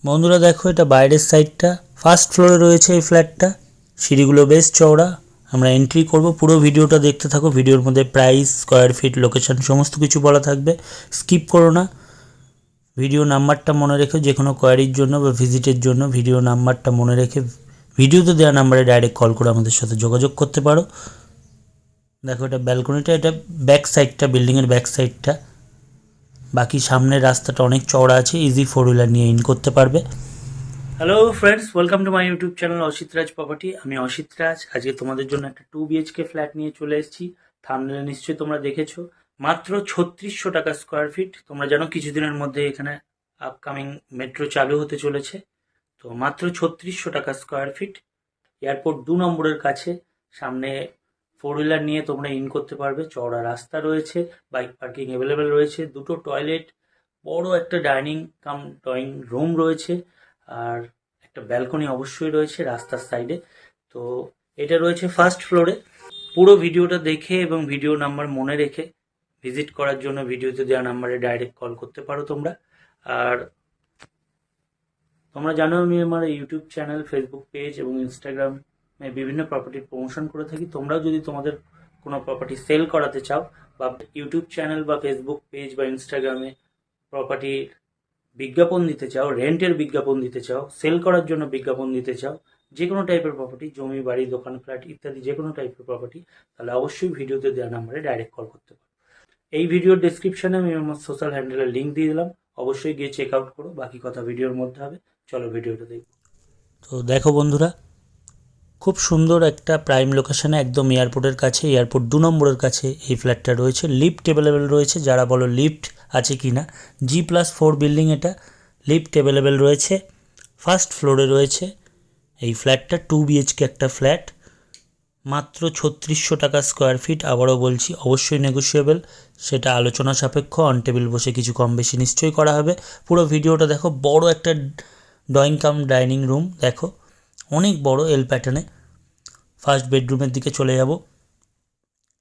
বন্ধুরা দেখো, এটা বাইরের সাইডটা, ফার্স্ট ফ্লোরে রয়েছে এই ফ্ল্যাটটা। সিঁড়িগুলো বেশ চওড়া। আমরা এন্ট্রি করব, পুরো ভিডিওটা দেখতে থাকো। ভিডিওর মধ্যে প্রাইস, স্কোয়ার ফিট, লোকেশন সমস্ত কিছু বলা থাকবে, স্কিপ করো না। ভিডিও নাম্বারটা মনে রেখে যে কোনো কোয়ারির জন্য বা ভিজিটের জন্য ভিডিও নাম্বারটা মনে রেখে ভিডিওতে দেওয়া নাম্বারে ডাইরেক্ট কল করে আমাদের সাথে যোগাযোগ করতে পারো। দেখো, এটা ব্যালকনিটা, এটা ব্যাক সাইডটা, বিল্ডিংয়ের ব্যাক সাইডটা। বাকি সামনের রাস্তাটা অনেক চওড়া আছে, ইজি ফোর হুইলার নিয়ে ইন করতে পারবে। Hello friends, welcome to my YouTube channel Asit Raj property. আমি অসিত রাজ। আজকে তোমাদের জন্য একটা 2 BHK ফ্ল্যাট নিয়ে চলে এসেছি। থাম্বনেলে নিশ্চয়ই তোমরা দেখেছো। মাত্র 3600 টাকা স্কোয়ার ফিট। তোমরা জানো কিছুদিনের মধ্যে এখানে আপকামিং মেট্রো চালু হতে চলেছে। তো মাত্র 3600 টাকা স্কোয়ার ফিট, এয়ারপোর্ট 2 নম্বরের কাছে। সামনে ফোর হুইলার নিয়ে তোমরা ইন করতে পারবে। চওড়া রাস্তা রয়েছে, বাইক পার্কিং অ্যাভেলেবেল রয়েছে, দুটো টয়লেট, বড় একটা ডাইনিং কাম ড্রয়িং রুম রয়েছে, আর একটা ব্যালকনি অবশ্যই রয়েছে রাস্তার সাইডে। তো এটা রয়েছে ফার্স্ট ফ্লোরে। পুরো ভিডিওটা দেখে এবং ভিডিও নাম্বার মনে রেখে ভিজিট করার জন্য ভিডিওতে দেওয়া নাম্বারে ডাইরেক্ট কল করতে পারো তোমরা। আর তোমরা জানো আমি আমার ইউটিউব চ্যানেল, ফেসবুক পেজ এবং ইনস্টাগ্রামে বিভিন্ন প্রপার্টির প্রমোশন করে থাকি। তোমরাও যদি তোমাদের কোনো প্রপার্টি সেল করাতে চাও বা ইউটিউব চ্যানেল বা ফেসবুক পেজ বা ইনস্টাগ্রামে প্রপার্টির বিজ্ঞাপন দিতে চাও, রেন্টের বিজ্ঞাপন দিতে চাও, সেল করার জন্য বিজ্ঞাপন দিতে চাও, যে কোনো টাইপের প্রপার্টি, জমি, বাড়ি, দোকান, ফ্ল্যাট ইত্যাদি যে কোনো টাইপের প্রপার্টি, তাহলে অবশ্যই ভিডিওতে দেওয়া নাম্বারে ডাইরেক্ট কল করতে পারো। এই ভিডিওর ডেসক্রিপশনে আমি আমার সোশ্যাল হ্যান্ডেলের লিঙ্ক দিয়ে দিলাম, অবশ্যই গিয়ে চেক আউট করো। বাকি কথা ভিডিওর মধ্যে হবে। চলো ভিডিওটা দেখো। তো দেখো বন্ধুরা, খুব সুন্দর একটা প্রাইম লোকেশনে, একদম এয়ারপোর্টের কাছে, এয়ারপোর্ট 2 নম্বরের কাছে এই ফ্ল্যাটটা রয়েছে। লিফট অ্যাভেলেবেল রয়েছে। যারা বলো লিফট আছে কি না, G+4 বিল্ডিং, এটা লিফট অ্যাভেলেবেল রয়েছে। ফার্স্ট ফ্লোরে রয়েছে এই ফ্ল্যাটটা। 2 BHK একটা ফ্ল্যাট, মাত্র 3600 টাকা স্কোয়ার ফিট। আবারও বলছি, অবশ্যই নেগোশিয়েবল, সেটা আলোচনা সাপেক্ষ। অন টেবিল বসে কিছু কম বেশি নিশ্চয়ই করা হবে। পুরো ভিডিওটা দেখো। বড় একটা ড্রয়িং কাম ডাইনিং রুম দেখো, অনেক বড়, এল প্যাটার্নে। ফার্স্ট বেডরুমের দিকে চলে যাব।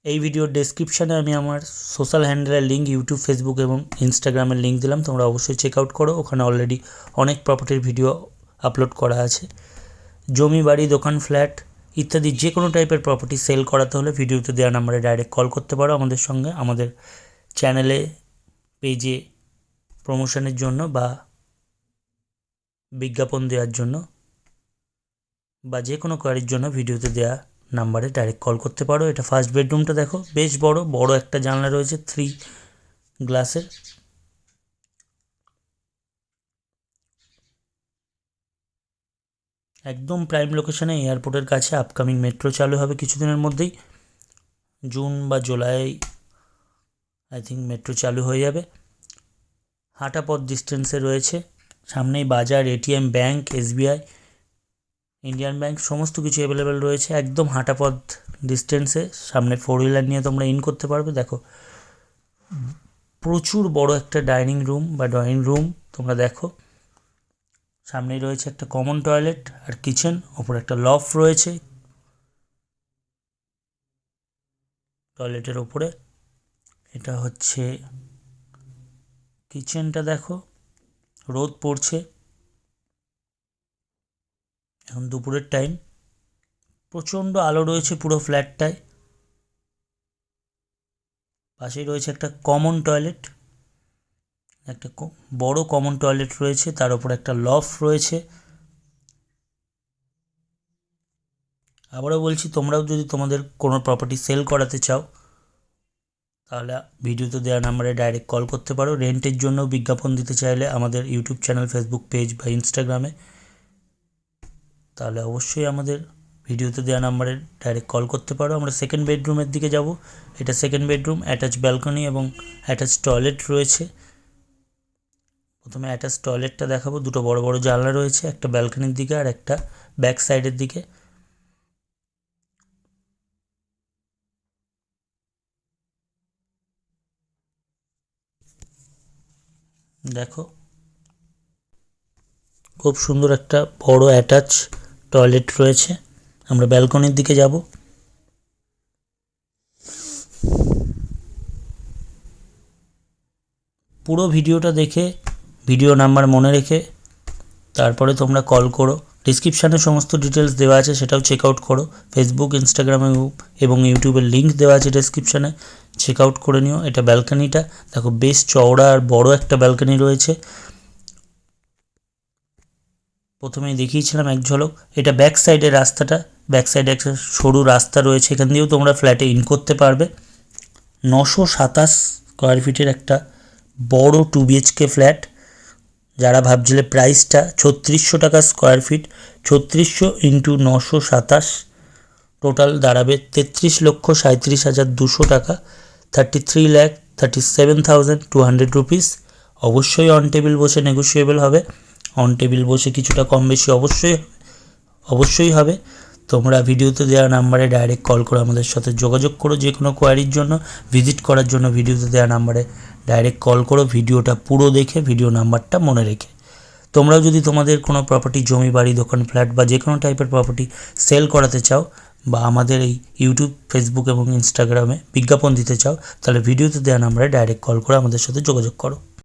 এই ভিডিওর ডেসক্রিপশানে আমি আমার সোশ্যাল হ্যান্ডেলের লিঙ্ক, ইউটিউব, ফেসবুক এবং ইনস্টাগ্রামের লিঙ্ক দিলাম। তোমরা অবশ্যই চেক আউট করো। ওখানে অলরেডি অনেক প্রপার্টির ভিডিও আপলোড করা আছে। জমি, বাড়ি, দোকান, ফ্ল্যাট ইত্যাদি যে কোনো টাইপের প্রপার্টি সেল করাতে হলে ভিডিওতে দেওয়া নাম্বারে ডাইরেক্ট কল করতে পারো আমাদের সঙ্গে। আমাদের চ্যানেলে, পেজে প্রমোশনের জন্য বা বিজ্ঞাপন দেওয়ার জন্য বা যে কোনো কোয়ারির জন্য ভিডিওতে দেওয়া নাম্বারে ডাইরেক্ট কল করতে পারো। এটা ফার্স্ট বেডরুমটা দেখো, বেশ বড়, বড় একটা জানলা রয়েছে 3 গ্লাসের। একদম প্রাইম লোকেশনে, এয়ারপোর্টের কাছে। আপকামিং মেট্রো চালু হবে কিছুদিনের মধ্যেই, জুন বা জুলাই আই থিঙ্ক মেট্রো চালু হয়ে যাবে। হাঁটা পথ ডিস্টেন্সে রয়েছে। সামনেই বাজার, ATM, bank, SBI, Indian bank সমস্ত কিছু অ্যাভেলেবেল রয়েছে। একদম হাঁটা পথ ডিস্টেন্সে। সামনে ফোর হুইলার নিয়ে তোমরা ইন করতে পারবে। দেখো, প্রচুর বড় একটা ডাইনিং রুম বা ড্রয়িং রুম তোমরা দেখো। সামনেই রয়েছে একটা কমন টয়লেট আর কিচেন, ওপর একটা লফট রয়েছে টয়লেটের ওপরে। এটা হচ্ছে কিচেনটা দেখো। রোদ পড়ছে, এখন দুপুরের টাইম, প্রচণ্ড আলো রয়েছে পুরো ফ্ল্যাটটায়। পাশেই রয়েছে একটা কমন টয়লেট, একটা বড় কমন টয়লেট রয়েছে, তার উপর একটা লফট রয়েছে। আবারও বলছি, তোমরাও যদি তোমাদের কোনো প্রপার্টি সেল করাতে চাও তাহলে ভিডিওতে দেওয়া নাম্বারে ডাইরেক্ট কল করতে পারো। রেন্টের জন্য বিজ্ঞাপন দিতে চাইলে আমাদের ইউটিউব চ্যানেল, ফেসবুক পেজ বা ইনস্টাগ্রামে, তাহলে অবশ্যই আমাদের ভিডিওতে দেওয়া নাম্বারে ডাইরেক্ট কল করতে পারো। আমরা সেকেন্ড বেডরুমের দিকে যাব। এটা সেকেন্ড বেডরুম, অ্যাটাচ ব্যালকনি এবং অ্যাটাচ টয়লেট রয়েছে। প্রথমে অ্যাটাচ টয়লেটটা দেখাবো। দুটো বড় বড় জানলা রয়েছে, একটা ব্যালকনির দিকে আর একটা ব্যাক সাইডের দিকে। দেখো, খুব সুন্দর একটা বড় অ্যাটাচ টয়লেট রয়েছে। আমরা ব্যালকনির দিকে যাব। পুরো ভিডিওটা দেখে ভিডিও নাম্বার মনে রেখে তারপরে তোমরা কল করো। ডিসক্রিপশানে সমস্ত ডিটেলস দেওয়া আছে, সেটাও চেক আউট করো। ফেসবুক, ইনস্টাগ্রাম এবং ইউটিউবের লিঙ্ক দেওয়া আছে ডেসক্রিপশানে, চেক আউট করে নিও। এটা ব্যালকনিটা দেখো, বেশ চওড়া আর বড় একটা ব্যালকনি রয়েছে। প্রথমেই দেখিয়েছিলাম এক ঝলক। এটা ব্যাক সাইডের রাস্তাটা, ব্যাক সাইডে একটা সরু রাস্তা রয়েছে, এখান দিয়েও তোমরা ফ্ল্যাটে ইন করতে পারবে। 927 স্কোয়ার ফিটের একটা বড় 2 BHK ফ্ল্যাট। যারা ভাবছিলে প্রাইসটা 3600 টাকা স্কোয়ার ফিট, 3600 ইন্টু 927 টোটাল দাঁড়াবে 33,37,200 টাকা, 33,37,200 রুপিস। অবশ্যই অন টেবিল বসে নেগোশিয়েবল হবে, অন টেবিল বসে কিছুটা কম বেশি অবশ্যই হবে। তোমরা ভিডিওতে দেওয়া নাম্বারে ডাইরেক্ট কল করে আমাদের সাথে যোগাযোগ করো। যে কোনো কোয়ারির জন্য, ভিজিট করার জন্য ভিডিওতে দেওয়া নাম্বারে ডাইরেক্ট কল করো, ভিডিওটা পুরো দেখে, ভিডিও নাম্বারটা মনে রেখে। তোমরাও যদি তোমাদের কোনো প্রপার্টি, জমি, বাড়ি, দোকান, ফ্ল্যাট বা যে কোনো টাইপের প্রপার্টি সেল করাতে চাও বা আমাদের এই ইউটিউব, ফেসবুক এবং ইনস্টাগ্রামে বিজ্ঞাপন দিতে চাও, তাহলে ভিডিওতে দেওয়া নাম্বারে ডাইরেক্ট কল করে আমাদের সাথে যোগাযোগ করো।